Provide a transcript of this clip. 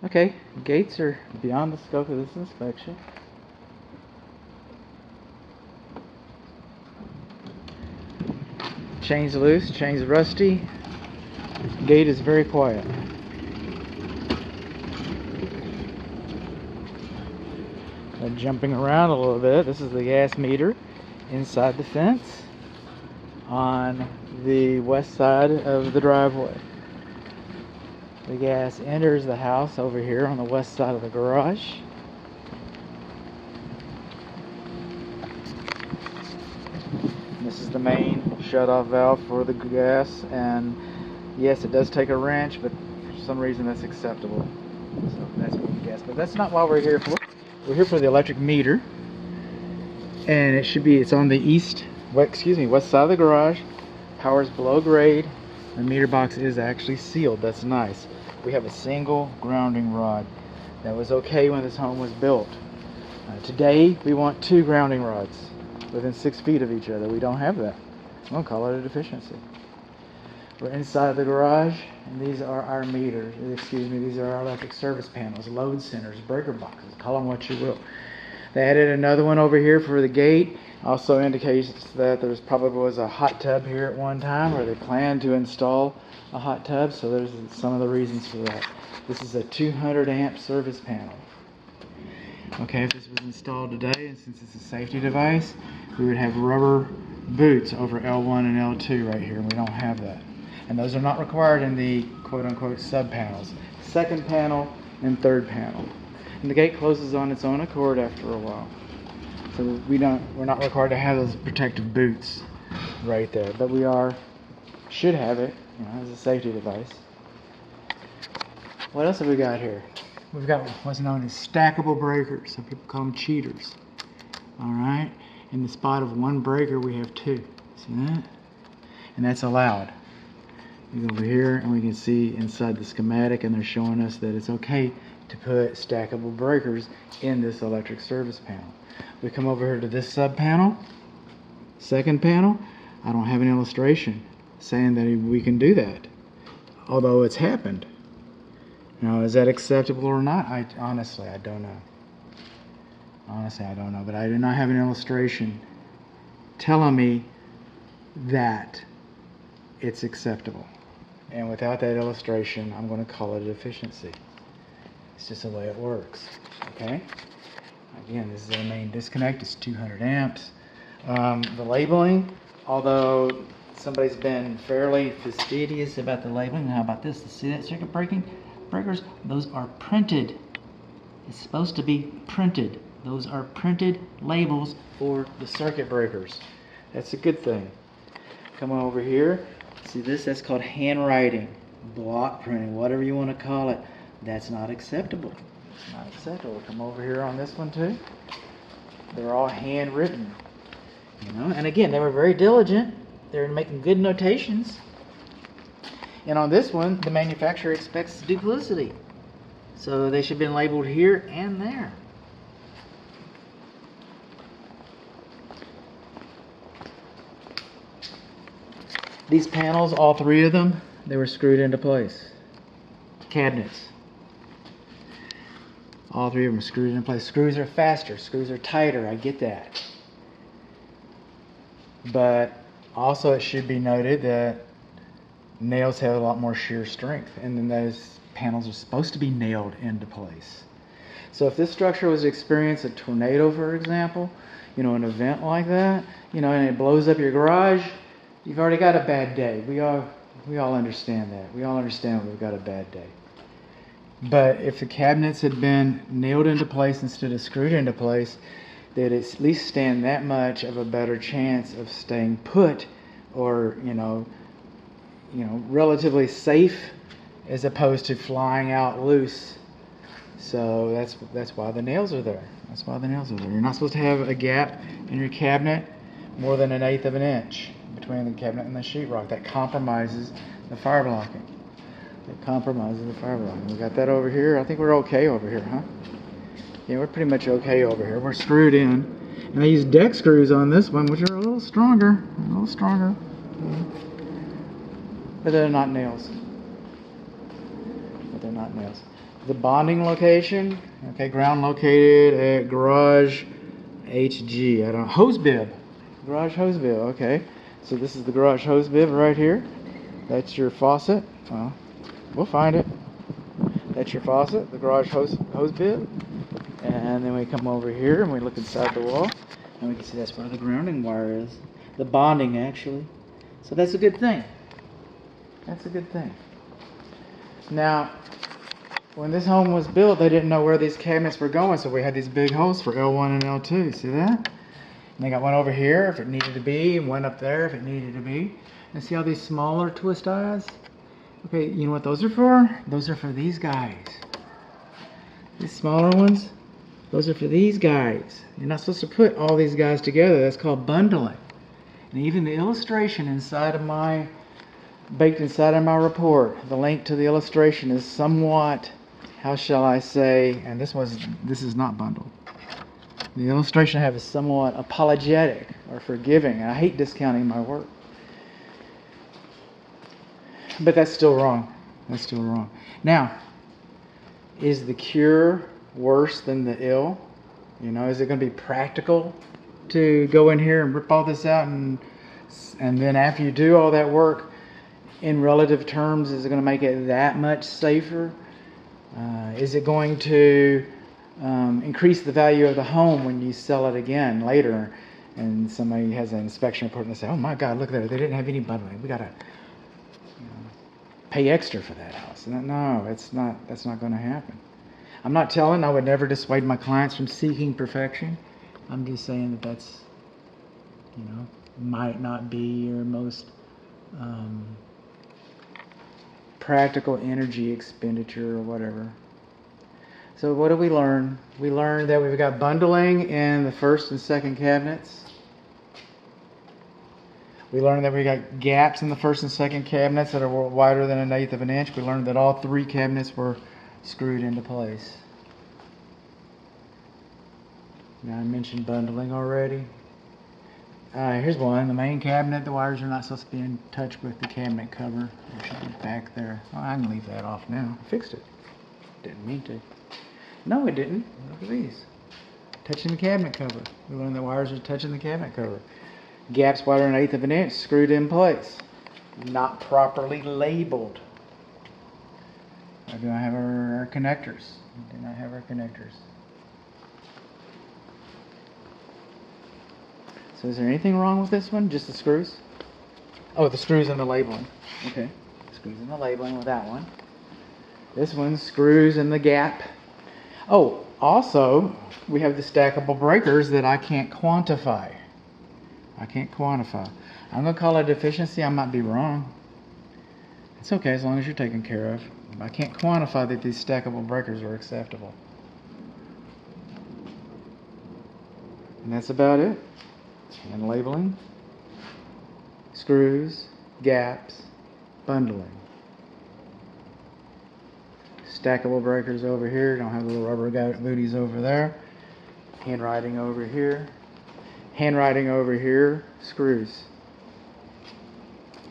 Okay, gates are beyond the scope of this inspection. Chain's loose, chain's rusty. Gate is very quiet. Jumping around a little bit, this is the gas meter inside the fence on the west side of the driveway. The gas enters the house over here on the west side of the garage. This is the main shutoff valve for the gas, and yes, it does take a wrench, but for some reason that's acceptable. So that's moving gas, but that's not what we're here for. We're here for the electric meter, and it's on the west side of the garage. Power's below grade. The meter box is actually sealed. That's nice. We have a single grounding rod. That was okay when this home was built. Today we want 2 grounding rods within 6 feet of each other. We don't have that. I'm gonna call it a deficiency. We're inside the garage, and these are our meters. These are our electric service panels, load centers, breaker boxes, call them what you will. They added another one over here for the gate. Also indicates that there probably was a hot tub here at one time, or they planned to install a hot tub, so there's some of the reasons for that. This is a 200 amp service panel. Okay, if this was installed today, and since it's a safety device, we would have rubber boots over L1 and L2 right here, and we don't have that. And those are not required in the quote-unquote sub-panels. Second panel and third panel. And the gate closes on its own accord after a while. So we're not required to have those protective boots right there, but should have it, as a safety device. What else have we got here? We've got what's known as stackable breakers. Some people call them cheaters. All right. In the spot of 1 breaker, we have 2. See that? And that's allowed. We go over here, and we can see inside the schematic, and they're showing us that it's okay to put stackable breakers in this electric service panel. We come over here to this sub panel, second panel. I don't have an illustration saying that we can do that, although it's happened. Now, is that acceptable or not? Honestly, I don't know. But I do not have an illustration telling me that it's acceptable. And without that illustration, I'm going to call it a deficiency. It's just the way it works. Okay? Again, this is the main disconnect. It's 200 amps. The labeling, although somebody's been fairly fastidious about the labeling. How about this? See that circuit breakers? Those are printed. It's supposed to be printed. Those are printed labels for the circuit breakers. That's a good thing. Come on over here. See this? That's called handwriting, block printing, whatever you want to call it. That's not acceptable. It's not acceptable. Come over here on this one too. They're all handwritten. And again, they were very diligent. They're making good notations. And on this one, the manufacturer expects duplicity. So they should have been labeled here and there. These panels, all 3 of them, they were screwed into place. Cabinets. All 3 of them are screwed into place. Screws are faster. Screws are tighter. I get that. But also it should be noted that nails have a lot more shear strength, and then those panels are supposed to be nailed into place. So if this structure was to experience a tornado, for example, an event like that, and it blows up your garage, you've already got a bad day. We all understand that. We all understand we've got a bad day. But if the cabinets had been nailed into place instead of screwed into place, they'd at least stand that much of a better chance of staying put, or relatively safe, as opposed to flying out loose. So that's why the nails are there. You're not supposed to have a gap in your cabinet more than 1/8 of an inch between the cabinet and the sheetrock. That compromises the fire blocking. We got that over here. I think we're okay over here, huh? Yeah, we're pretty much okay over here. We're screwed in. And I use deck screws on this one, which are a little stronger. But they're not nails. The bonding location, okay, ground located at garage HG. I don't know, hose bib. Garage hose bib, okay. So this is the garage hose bib right here. That's your faucet. Well, we'll find it. That's your faucet, the garage hose bib. And then we come over here and we look inside the wall. And we can see that's where the grounding wire is. The bonding, actually. So that's a good thing. That's a good thing. Now, when this home was built, they didn't know where these cabinets were going, so we had these big holes for L1 and L2. See that? And they got one over here if it needed to be, and one up there if it needed to be. And see all these smaller twist eyes? Okay, you know what those are for? Those are for these guys. These smaller ones, those are for these guys. You're not supposed to put all these guys together. That's called bundling. And even the illustration inside of my, baked inside of my report, the link to the illustration is somewhat, how shall I say, and this is not bundled. The illustration I have is somewhat apologetic or forgiving. I hate discounting my work. But that's still wrong. That's still wrong. Now, is the cure worse than the ill? You know, is it going to be practical to go in here and rip all this out and then after you do all that work, in relative terms, is it going to make it that much safer? Is it going to increase the value of the home when you sell it again later and somebody has an inspection report and they say, oh my God, look at that, they didn't have any bundling. We got to pay extra for that house. No, that's not going to happen. I'm not telling, I would never dissuade my clients from seeking perfection. I'm just saying that that's, might not be your most practical energy expenditure or whatever. So what do we learn? We learned that we've got bundling in the first and second cabinets. We learned that we got gaps in the first and second cabinets that are wider than 1/8 of an inch. We learned that all 3 cabinets were screwed into place. Now I mentioned bundling already. Here's one. The main cabinet, the wires are not supposed to be in touch with the cabinet cover. It should be back there. Oh, I can leave that off now. I fixed it. Didn't mean to. No, it didn't. Look at these. Touching the cabinet cover. We learned the wires are touching the cabinet cover. Gaps wider than 1/8 of an inch, screwed in place. Not properly labeled. Do I have our connectors? Do not have our connectors. So is there anything wrong with this one? Just the screws? Oh, the screws and the labeling. Okay. Screws and the labeling with that one. This one, screws in the gap. Oh, also, we have the stackable breakers that I can't quantify. I'm going to call it a deficiency. I might be wrong. It's okay as long as you're taken care of. I can't quantify that these stackable breakers are acceptable. And that's about it. And labeling, screws, gaps, bundling. Stackable breakers over here. Don't have little rubber booties over there. Handwriting over here. Handwriting over here. Screws.